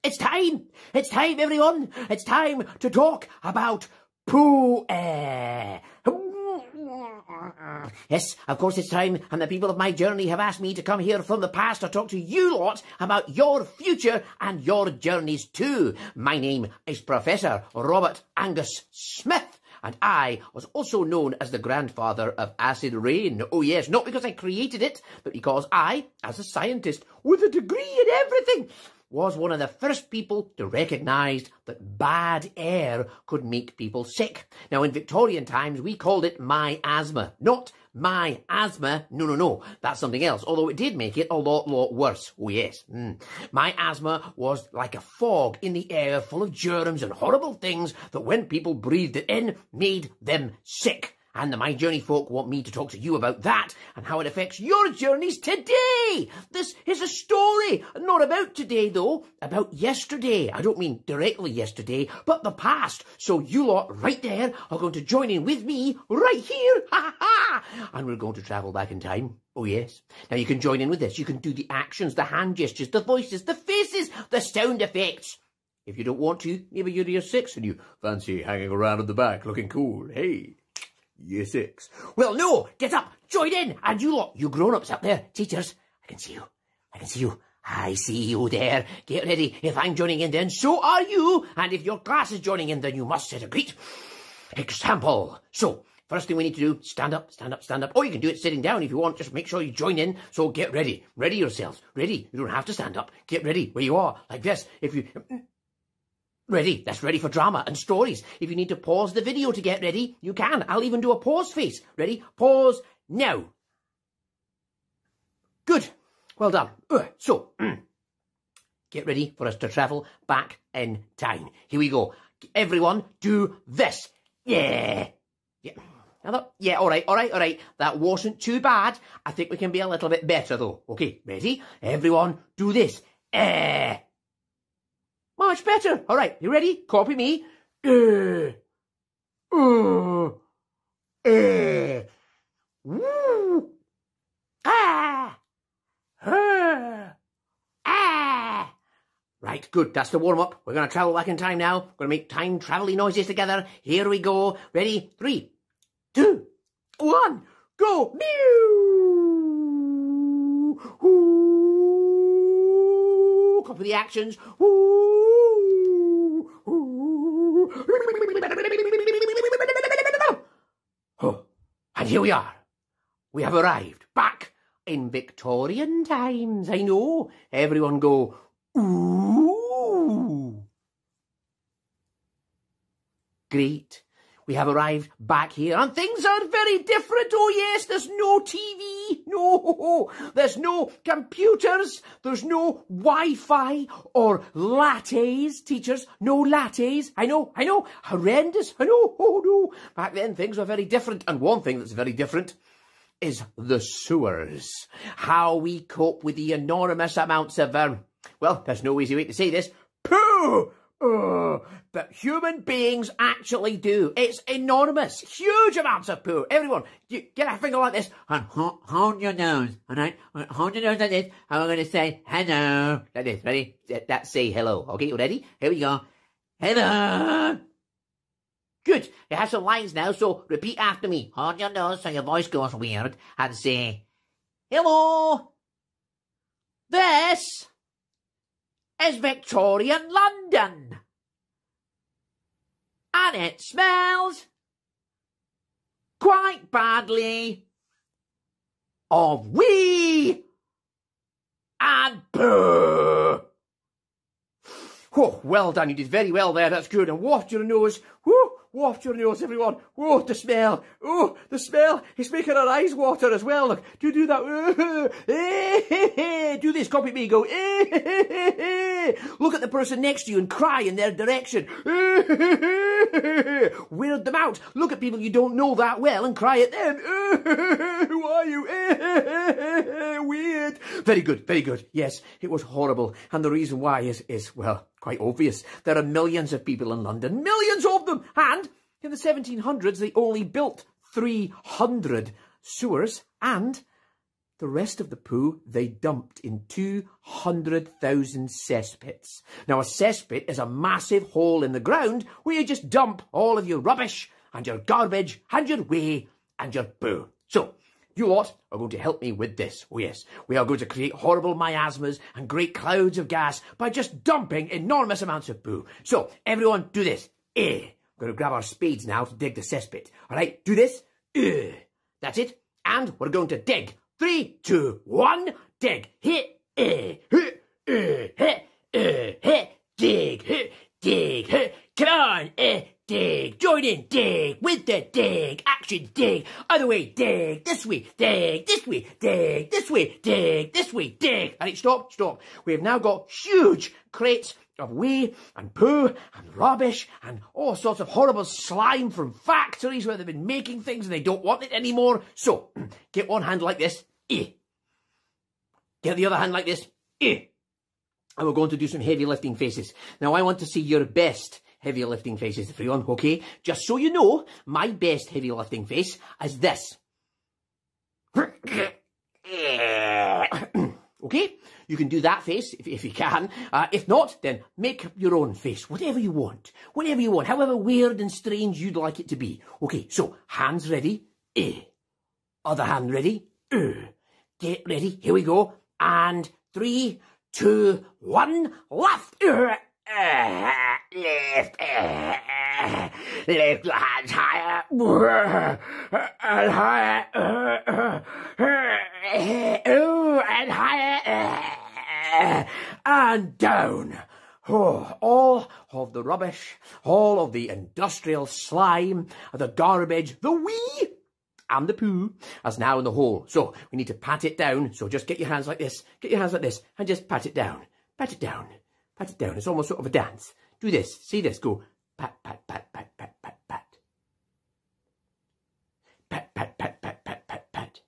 It's time. It's time, everyone. It's time to talk about poo. Yes, of course it's time, and the people of my journey have asked me to come here from the past to talk to you lot about your future and your journeys too. My name is Professor Robert Angus Smith, and I was also known as the grandfather of acid rain. Oh yes, not because I created it, but because I, as a scientist with a degree in everything, was one of the first people to recognise that bad air could make people sick. Now, in Victorian times, we called it my-asthma, not my asthma. No, that's something else, although it did make it a lot worse. Oh, yes. My asthma was like a fog in the air full of germs and horrible things that when people breathed it in, made them sick. And the My Journey folk want me to talk to you about that and how it affects your journeys today. This is a story, not about today though, about yesterday. I don't mean directly yesterday, but the past. So you lot right there are going to join in with me right here. And we're going to travel back in time. Oh yes. Now you can join in with this. You can do the actions, the hand gestures, the voices, the faces, the sound effects. If you don't want to, maybe you're year 6 and you fancy hanging around at the back looking cool. Hey. Year 6. Well, no, get up, join in, and you lot, you grown-ups up there, teachers, I can see you, I see you there, get ready, if I'm joining in then so are you, and if your class is joining in then you must set a great example. So, first thing we need to do, stand up, or you can do it sitting down if you want, just make sure you join in, so get ready yourselves, ready, you don't have to stand up, get ready where you are, like this, if you... Ready, that's ready for drama and stories. If you need to pause the video to get ready, you can. I'll even do a pause face. Ready? Pause now. Good. Well done. So, get ready for us to travel back in time. Here we go. Everyone, do this. Yeah. Yeah, all right. That wasn't too bad. I think we can be a little bit better, though. Okay, ready? Everyone, do this. Much better. All right, you ready? Copy me. Woo. Right, good. That's the warm-up. We're going to travel back in time now. We're going to make time-travel-y noises together. Here we go. Ready? 3, 2, 1. Go. Mew. Ooh. Copy the actions. Ooh. Oh, and here we are. We have arrived back in Victorian times. I know. Everyone go, ooh. Great. We have arrived back here and things are very different. Oh yes, there's no TV. No, there's no computers. There's no Wi-Fi or lattes, teachers. No lattes. I know. Horrendous. I know. Oh no. Back then things were very different. And one thing that's very different is the sewers. How we cope with the enormous amounts of, well, there's no easy way to say this. Poo! But human beings actually do. It's enormous. Huge amounts of poo. Everyone, get a finger like this and hold your nose. All right? Hold your nose like this. And we're going to say hello. Like this. Ready? That's say hello. Okay, you ready? Here we go. Hello. Good. You have some lines now, so repeat after me. Hold your nose so your voice goes weird and say hello. This is Victorian London. And it smells quite badly of wee and poo. Oh, well done. You did very well there. That's good. And waft your nose. Whoo, waft your nose, everyone. Oh, the smell. Oh, the smell. It's making our eyes water as well. Look, do that. Do this. Copy me. Go. Look at the person next to you and cry in their direction. Weird them out. Look at people you don't know that well and cry at them. Who are you? Weird. Very good. Very good. Yes, it was horrible. And the reason why is, well, quite obvious. There are millions of people in London. Millions of them. And in the 1700s, they only built 300 sewers and the rest of the poo they dumped in 200,000 cesspits. Now, a cesspit is a massive hole in the ground where you just dump all of your rubbish and your garbage and your wee and your poo. So, you lot are going to help me with this. Oh yes, we are going to create horrible miasmas and great clouds of gas by just dumping enormous amounts of poo. So, everyone do this. We're going to grab our spades now to dig the cesspit. Alright, do this. That's it. And we're going to dig. 3, 2, 1, dig. Hit, dig, dig. Come on, dig. Join in, dig. With the dig. Action, dig. Other way, dig. This way, dig. This way, dig. This way, dig. This way, dig. Alright, stop, stop. We have now got huge crates of wee and poo and rubbish and all sorts of horrible slime from factories where they've been making things and they don't want it anymore. So, get one hand like this. Get the other hand like this. And we're going to do some heavy lifting faces. Now, I want to see your best heavy lifting faces, everyone, okay? Just so you know, my best heavy lifting face is this. Okay? You can do that face if you can. If not, then make up your own face. Whatever you want. Whatever you want. However weird and strange you'd like it to be. Okay, so hands ready. Other hand ready. Get ready. Here we go. And 3, 2, 1. Left. Left. Lift your hands higher. And higher. And higher. And down. Oh, all of the rubbish, all of the industrial slime, the garbage, the wee and the poo is now in the hole. So we need to pat it down. So just get your hands like this, and just pat it down. Pat it down. Pat it down. It's almost sort of a dance. Do this. See this. Go. Pat, pat, pat, pat, pat, pat, pat. Pat, pat, pat, pat, pat, pat, pat.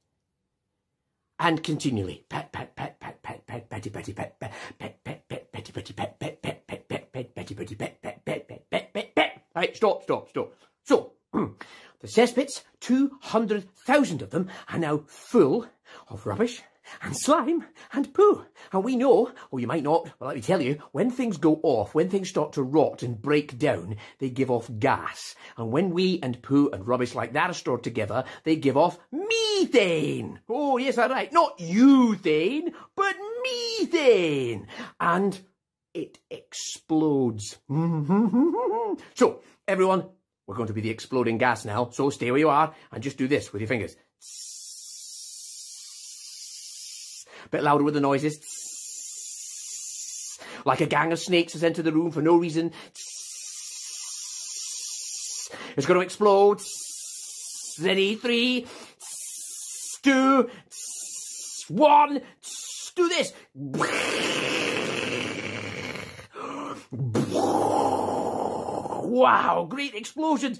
And continually. Pat, pat, pat, pat, pat, pat, patty, patty, pat, pat, pat, pat, pat, patty, patty, pat, pat, pat, pat, pat, pat, patty, patty, pat, pat, pat, pat, pat, pat, pat. Right, stop, stop, stop. So, the cesspits, 200,000 of them, are now full of rubbish and slime and poo. And we know, or you might not, but let me tell you, when things go off, when things start to rot and break down, they give off gas. And when wee and poo and rubbish like that are stored together, they give off methane. Oh, yes, that's right. Not euthane, but methane. And it explodes. So, everyone, we're going to be the exploding gas now. So stay where you are and just do this with your fingers. Bit louder with the noises. Like a gang of snakes has entered the room for no reason. It's going to explode. Ready? 3, 2, 1. Do this. Wow, great explosions.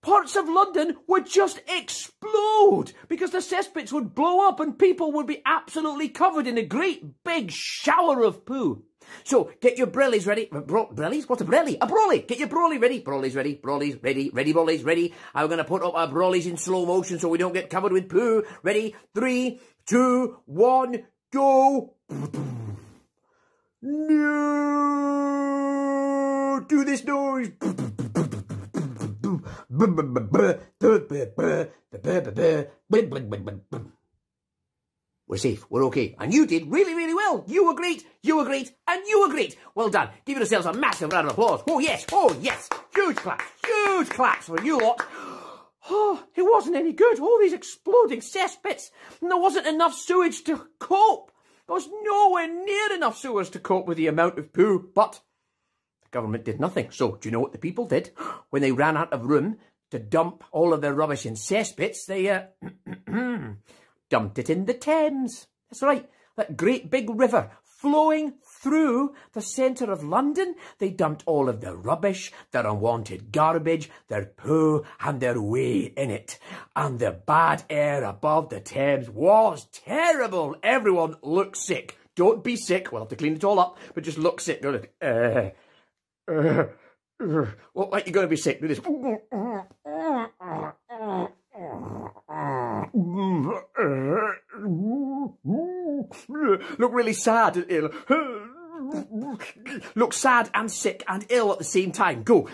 Parts of London would just explode because the cesspits would blow up and people would be absolutely covered in a great big shower of poo. So, get your brollies ready. Brollies? What's a brolly? A brolly. Get your brolly ready. Brollies ready. Brollies ready. Ready, brollies ready. I'm going to put up our brollies in slow motion so we don't get covered with poo. Ready? 3, 2, 1, go. No! Do this noise. We're safe. We're okay. And you did really, really well. You were great. You were great. And you were great. Well done. Give yourselves a massive round of applause. Oh, yes. Oh, yes. Huge claps. Huge claps for you lot. Oh, it wasn't any good. All these exploding cesspits. And there wasn't enough sewage to cope. There was nowhere near enough sewers to cope with the amount of poo. But the government did nothing. So, do you know what the people did? When they ran out of room to dump all of their rubbish in cesspits, they dumped it in the Thames. That's right. That great big river flowing through the centre of London. They dumped all of their rubbish, their unwanted garbage, their poo and their wee in it. And the bad air above the Thames was terrible. Everyone looked sick. Don't be sick. We'll have to clean it all up, but just look sick. Well, like you're going to be sick. Do this. look really sad and ill. Look sad and sick and ill at the same time. Go.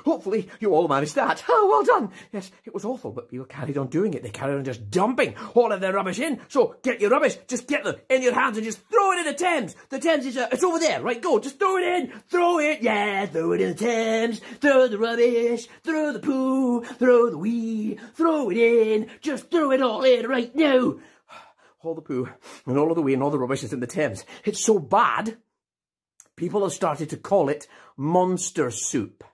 Hopefully you all managed that. Oh, well done. Yes, it was awful, but people carried on doing it. They carried on just dumping all of their rubbish in. So get your rubbish, just get them in your hands and just throw it in the Thames. The Thames is, it's over there, right? Go, just throw it in. Throw it, yeah, throw it in the Thames. Throw the rubbish, throw the poo, throw the wee, throw it in. Just throw it all in right now. All the poo and all of the wee and all the rubbish is in the Thames. It's so bad, people have started to call it monster soup.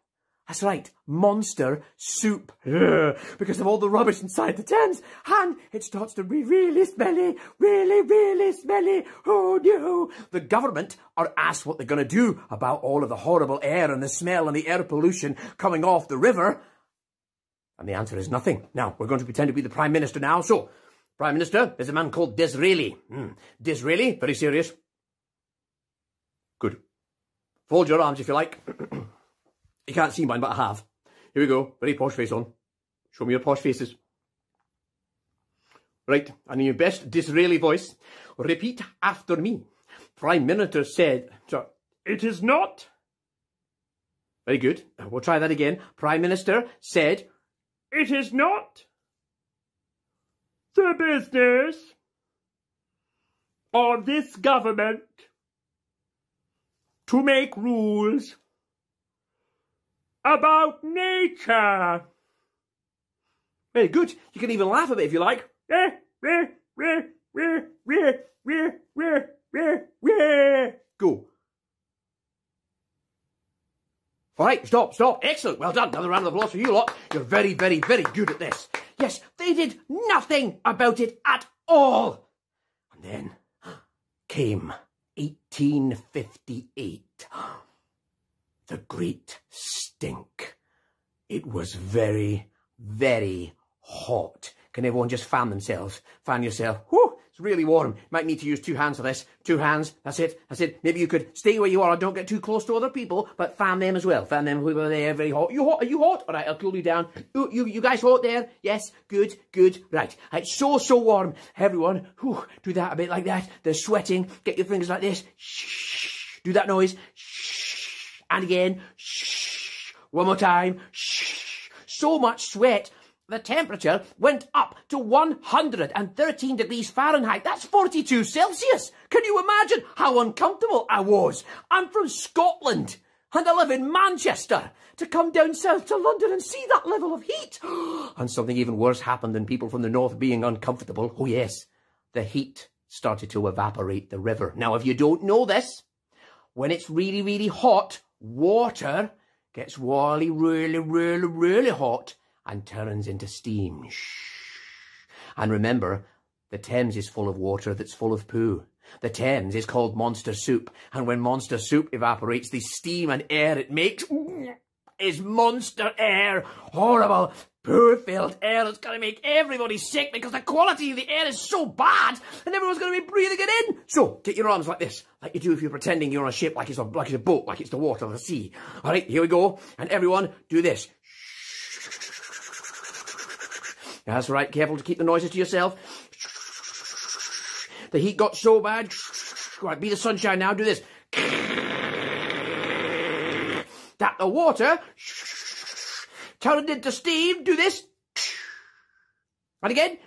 That's right, monster soup. Because of all the rubbish inside the Thames. And it starts to be really smelly, really, really smelly. Oh no. The government are asked what they're going to do about all of the horrible air and the smell and the air pollution coming off the river. And the answer is nothing. Now, we're going to pretend to be the Prime Minister now. So, Prime Minister, there's a man called Disraeli. Disraeli, very serious. Good. Fold your arms if you like. You can't see mine, but I have. Here we go. Very posh face on. Show me your posh faces. Right, and in your best Disraeli voice, repeat after me. Prime Minister said, it is not. Very good. We'll try that again. Prime Minister said, it is not the business of this government to make rules about nature. Very good. You can even laugh a bit if you like. Go. All right, stop. Excellent. Well done. Another round of applause for you lot. You're very, very, very good at this. Yes, they did nothing about it at all. And then came 1858. The Great Stink. It was very, very hot. Can everyone just fan themselves? Fan yourself. Whew, it's really warm. Might need to use 2 hands for this. 2 hands. That's it. Maybe you could stay where you are and don't get too close to other people, but fan them as well. Fan them who are there very hot. You hot? Are you hot? All right, I'll cool you down. You guys hot there? Yes. Good. Right. It's so warm. Everyone, do that a bit like that. They're sweating. Get your fingers like this. Shh. Do that noise. Shh. And again. Shh. One more time. Shh. So much sweat. The temperature went up to 113 degrees Fahrenheit. That's 42 Celsius. Can you imagine how uncomfortable I was? I'm from Scotland and I live in Manchester. To come down south to London and see that level of heat. And something even worse happened than people from the north being uncomfortable. Oh yes, the heat started to evaporate the river. Now if you don't know this, when it's really, really hot, water gets really, really, really, really hot and turns into steam. And remember, the Thames is full of water that's full of poo. The Thames is called monster soup. And when monster soup evaporates, the steam and air it makes is monster air. Horrible, poo-filled air that's going to make everybody sick because the quality of the air is so bad and everyone's going to be breathing it in. So, get your arms like this, like you do if you're pretending you're on a ship, like it's a boat, like it's the water of the sea. All right, here we go. And everyone, do this. That's right, careful to keep the noises to yourself. The heat got so bad. Right, be the sunshine now, do this. That the water turned into steam, do this. And again.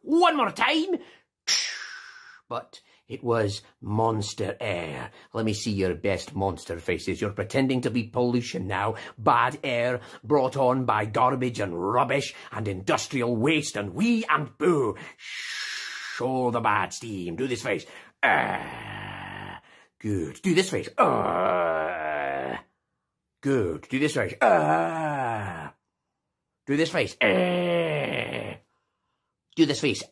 One more time. But it was monster air. Let me see your best monster faces. You're pretending to be pollution now. Bad air brought on by garbage and rubbish and industrial waste and wee and poo. Show the bad steam. Do this face. Good. Do this face. Good. Do this face. Do this face. Do this face.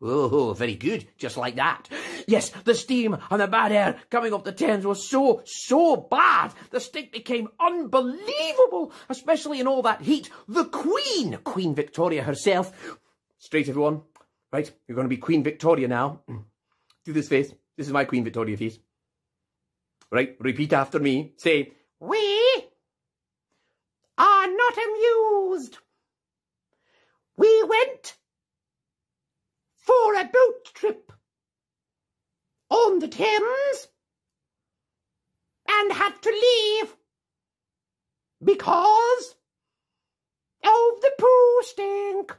Oh, very good. Just like that. Yes, the steam and the bad air coming up the Thames was so bad. The stink became unbelievable, especially in all that heat. The Queen, Queen Victoria herself. Straight, everyone. Right, you're going to be Queen Victoria now. Do this face. This is my Queen Victoria face. Right, repeat after me. Say, we are not got amused. We went for a boat trip on the Thames and had to leave because of the poo stink.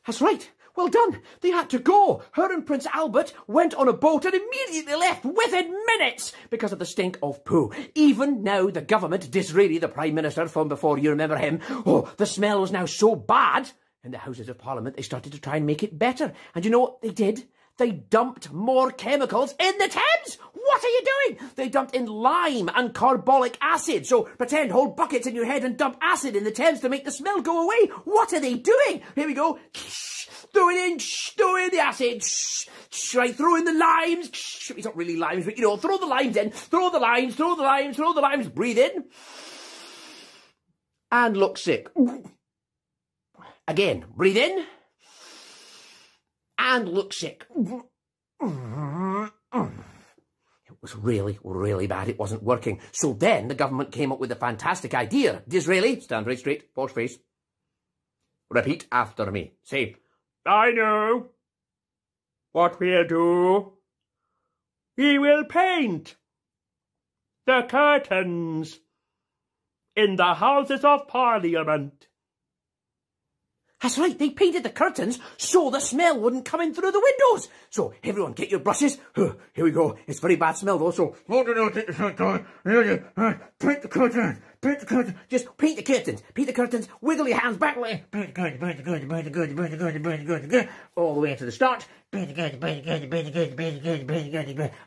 That's right. Well done. They had to go. Her and Prince Albert went on a boat and immediately left within minutes because of the stink of poo. Even now, the government, Disraeli, the Prime Minister from before, you remember him, the smell was now so bad in the Houses of Parliament, they started to try and make it better. And you know what they did? They dumped more chemicals in the Thames. What are you doing? They dumped in lime and carbolic acid. So pretend, hold buckets in your head and dump acid in the Thames to make the smell go away. What are they doing? Here we go. Throw in the acid. Right, throw in the limes. It's not really limes, but throw the limes in. Throw the limes. Breathe in. And look sick. Again, breathe in. And look sick. It was really, really bad. It wasn't working. So then the government came up with a fantastic idea. Disraeli, stand very straight, posh face. Repeat after me. Say, I know what we'll do. We will paint the curtains in the Houses of Parliament. That's right, they painted the curtains so the smell wouldn't come in through the windows. So, everyone, get your brushes. Here we go. It's very bad smell, though, so... Paint the curtains. Just paint the curtains. Paint the curtains. Wiggle your hands back. Paint the curtains. All the way to the start. Paint the curtains.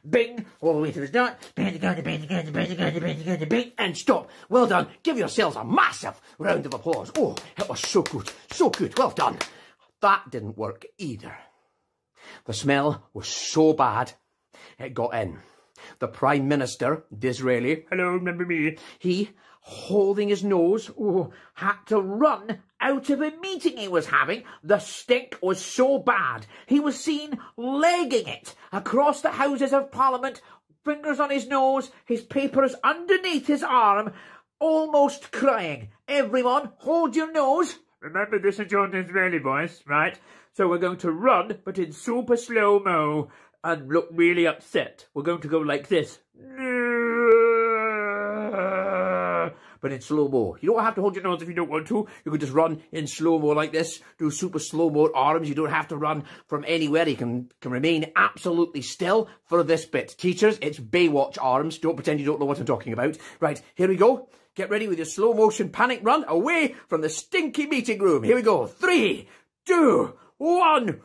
Bing. All the way to the start. Paint the curtains. Bing. And stop. Well done. Give yourselves a massive round of applause. Oh, it was so good. So good. Well done. That didn't work either. The smell was so bad, it got in. The Prime Minister, Disraeli, hello, remember me, he, holding his nose, had to run out of a meeting he was having. The stink was so bad. He was seen legging it across the Houses of Parliament, fingers on his nose, his papers underneath his arm, almost crying. Everyone, hold your nose. Remember, this is your Disraeli voice, right? So we're going to run, but in super slow-mo, and look really upset. We're going to go like this. But in slow-mo. You don't have to hold your nose if you don't want to. You can just run in slow-mo like this. Do super slow-mo arms. You don't have to run from anywhere. You can remain absolutely still for this bit. Teachers, it's Baywatch arms. Don't pretend you don't know what I'm talking about. Right, here we go. Get ready with your slow-motion panic run away from the stinky meeting room. Here we go. 3, 2, 1.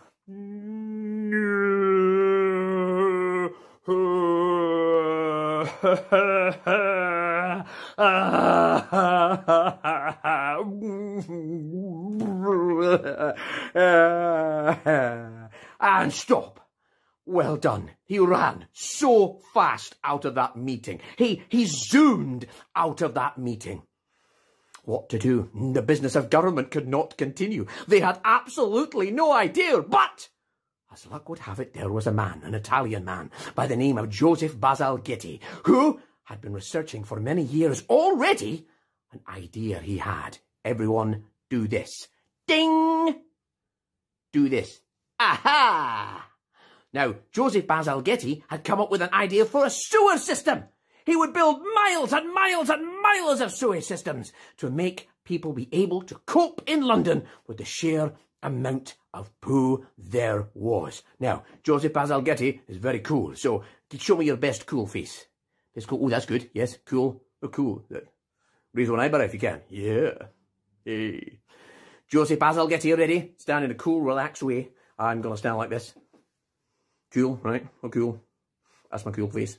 And stop. Well done. He ran so fast out of that meeting. He zoomed out of that meeting. What to do? The business of government could not continue. They had absolutely no idea, but as luck would have it, there was a man, an Italian man, by the name of Joseph Bazalgette, who had been researching for many years already an idea he had. Everyone, do this. Ding! Do this. Aha! Now, Joseph Bazalgette had come up with an idea for a sewer system. He would build miles and miles and miles of sewer systems to make people be able to cope in London with the sheer amount of poo there was. Now, Joseph Bazalgette is very cool, so show me your best cool face. Best cool. Oh, that's good. Yes, cool. Oh, cool. Raise one eyebrow if you can. Yeah. Hey. Joseph Bazalgette, ready? Stand in a cool, relaxed way. I'm going to stand like this. Cool, right? Oh, cool. That's my cool face.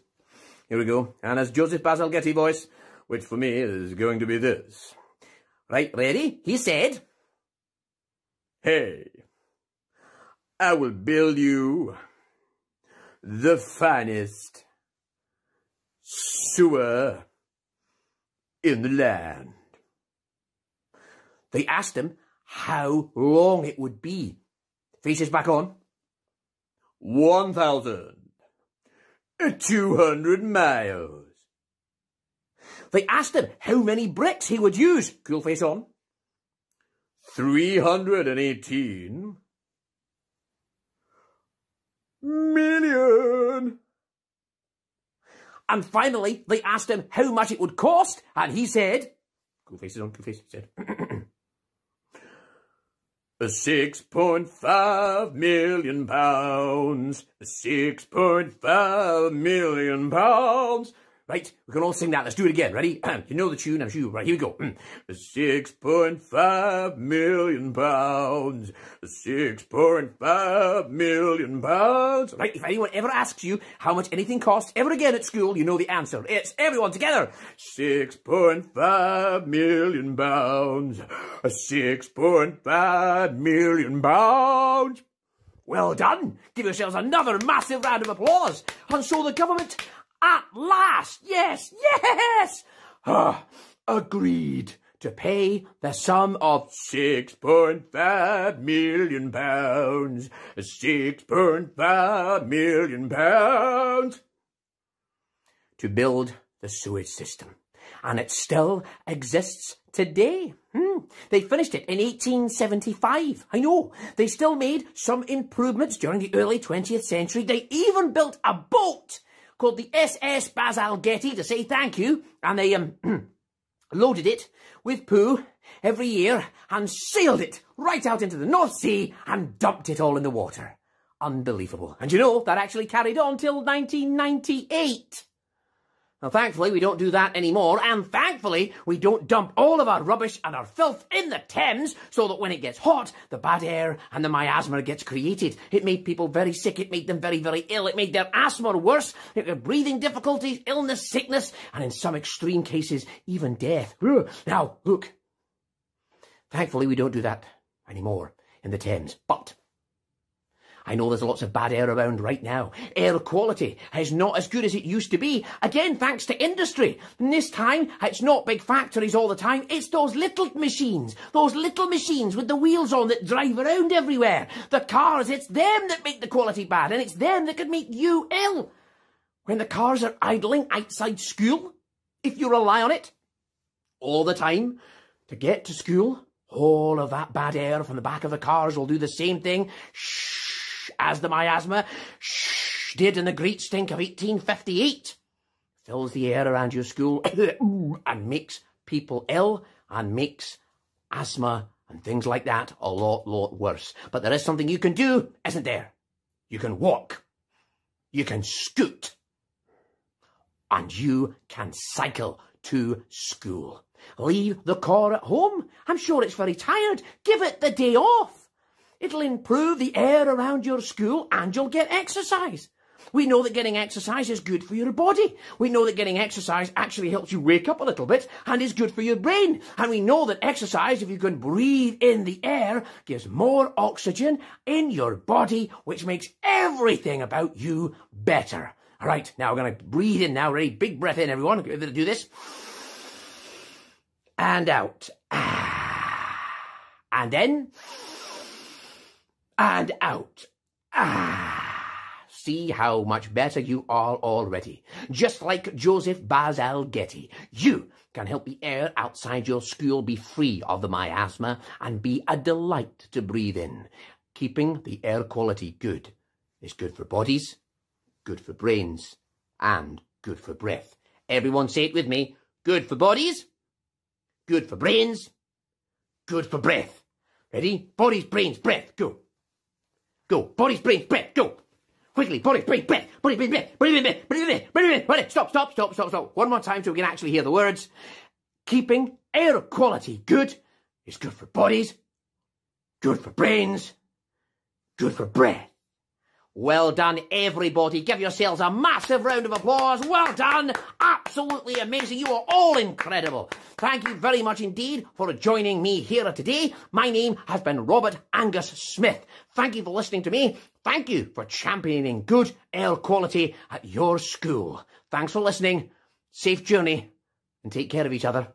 Here we go. And as Joseph Bazalgette voice, which for me is going to be this. Right, ready? He said, hey, I will build you the finest sewer in the land. They asked him how long it would be. Faces back on. 1,200 miles. They asked him how many bricks he would use. Cool face on. 318 million. And finally, they asked him how much it would cost, and he said, cool faces on, cool face, he said, 6.5 million pounds. 6.5 million pounds. Right, we can all sing that. Let's do it again. Ready? You know the tune, I'm sure. Right, here we go. 6.5 million pounds. 6.5 million pounds. Right, if anyone ever asks you how much anything costs ever again at school, you know the answer. It's everyone together. 6.5 million pounds. 6.5 million pounds. Well done. Give yourselves another massive round of applause. And so the government, at last, yes, agreed to pay the sum of 6.5 million pounds. 6.5 million pounds to build the sewage system. And it still exists today. They finished it in 1875. I know. They still made some improvements during the early 20th century. They even built a boat called the SS Bazalgette to say thank you, and they loaded it with poo every year and sailed it right out into the North Sea and dumped it all in the water. Unbelievable. And you know, that actually carried on till 1998. Now, thankfully, we don't do that anymore, and thankfully, we don't dump all of our rubbish and our filth in the Thames so that when it gets hot, the bad air and the miasma gets created. It made people very sick, it made them very, very ill, it made their asthma worse, it made breathing difficulties, illness, sickness, and in some extreme cases, even death. Now, look, thankfully, we don't do that anymore in the Thames, but I know there's lots of bad air around right now. Air quality is not as good as it used to be. Again, thanks to industry. And this time, it's not big factories all the time. It's those little machines with the wheels on that drive around everywhere. The cars, it's them that make the quality bad, and it's them that could make you ill. When the cars are idling outside school, if you rely on it all the time to get to school, all of that bad air from the back of the cars will do the same thing. As the miasma did in the Great Stink of 1858. Fills the air around your school and makes people ill and makes asthma and things like that a lot worse. But there is something you can do, isn't there? You can walk. You can scoot. And you can cycle to school. Leave the car at home. I'm sure it's very tired. Give it the day off. It'll improve the air around your school and you'll get exercise. We know that getting exercise is good for your body. We know that getting exercise actually helps you wake up a little bit and is good for your brain. And we know that exercise, if you can breathe in the air, gives more oxygen in your body, which makes everything about you better. All right, now we're going to breathe in now. Ready? Big breath in, everyone. Get ready to do this. And out. And in. And out. See how much better you are already. Just like Joseph Bazalgette, you can help the air outside your school be free of the miasma and be a delight to breathe in. Keeping the air quality good is good for bodies, good for brains, and good for breath. Everyone say it with me. Good for bodies, good for brains, good for breath. Ready? Bodies, brains, breath, go. Go. Bodies, brains, breath. Go. Quickly. Bodies, brains, breath. Bodies, brains, breath. Bodies, brains, breath. Bodies, brains, breath. Right. Stop. One more time so we can actually hear the words. Keeping air quality good is good for bodies, good for brains, good for breath. Well done, everybody. Give yourselves a massive round of applause. Well done. Absolutely amazing. You are all incredible. Thank you very much indeed for joining me here today. My name has been Robert Angus Smith. Thank you for listening to me. Thank you for championing good air quality at your school. Thanks for listening. Safe journey and take care of each other.